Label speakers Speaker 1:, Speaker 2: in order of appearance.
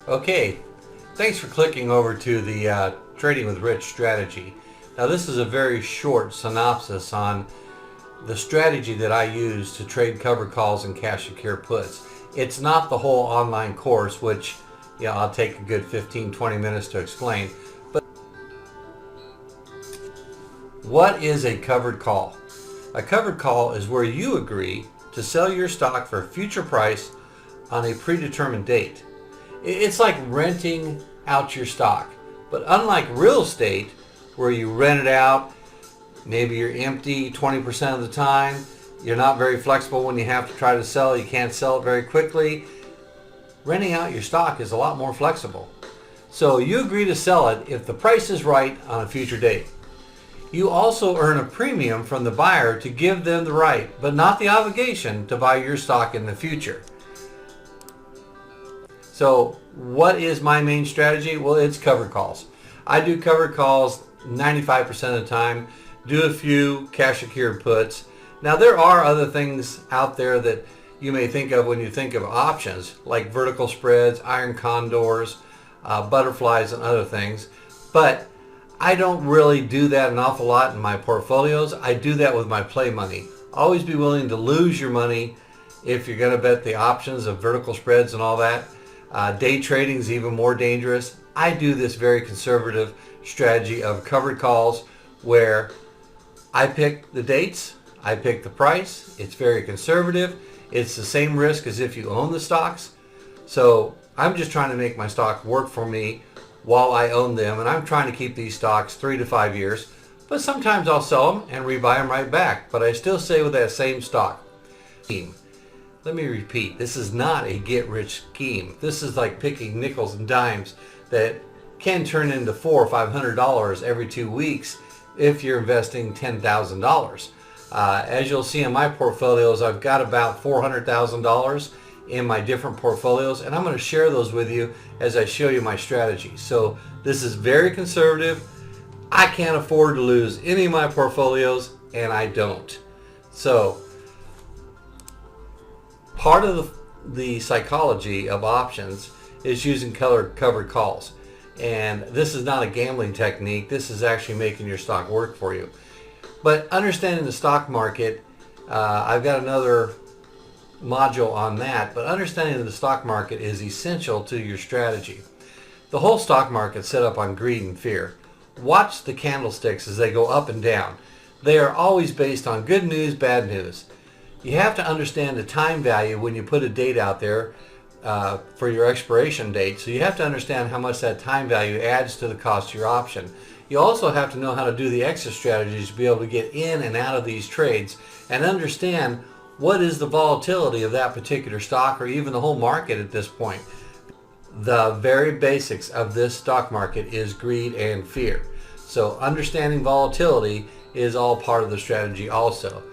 Speaker 1: Okay, thanks for clicking over to the Trading with Rich strategy. Now this is a very short synopsis on the strategy that I use to trade covered calls and cash secure puts. It's not the whole online course, which I'll take a good 15-20 minutes to explain. But what is a covered call? A covered call is where you agree to sell your stock for a future price on a predetermined date. It's like renting out your stock. But unlike real estate, where you rent it out, maybe you're empty 20% of the time, you're not very flexible when you have to try to sell, you can't sell it very quickly. Renting out your stock is a lot more flexible. So you agree to sell it if the price is right on a future date. You also earn a premium from the buyer to give them the right, but not the obligation, to buy your stock in the future. So what is my main strategy? Well, it's covered calls. I do covered calls 95% of the time, do a few cash secured puts. Now there are other things out there that you may think of when you think of options, like vertical spreads, iron condors, butterflies, and other things. But I don't really do that an awful lot in my portfolios. I do that with my play money. Always be willing to lose your money if you're going to bet the options of vertical spreads and all that. Day trading is even more dangerous. I do this very conservative strategy of covered calls where I pick the dates, I pick the price. It's very conservative. It's the same risk as if you own the stocks. So I'm just trying to make my stock work for me while I own them, and I'm trying to keep these stocks 3 to 5 years. But sometimes I'll sell them and rebuy them right back. But I still stay with that same stock. Let me repeat, this is not a get-rich scheme. This is like picking nickels and dimes that can turn into $400 or $500 every 2 weeks if you're investing $10,000. As you'll see in my portfolios, I've got about $400,000 in my different portfolios, and I'm going to share those with you as I show you my strategy. So this is very conservative. I can't afford to lose any of my portfolios, and I don't. So part of the psychology of options is using covered calls. And this is not a gambling technique. This is actually making your stock work for you. But understanding the stock market, I've got another module on that, but understanding the stock market is essential to your strategy. The whole stock market is set up on greed and fear. Watch the candlesticks as they go up and down. They are always based on good news, bad news. You have to understand the time value when you put a date out there for your expiration date. So you have to understand how much that time value adds to the cost of your option. You also have to know how to do the exit strategies to be able to get in and out of these trades and understand what is the volatility of that particular stock or even the whole market at this point. The very basics of this stock market is greed and fear. So understanding volatility is all part of the strategy also.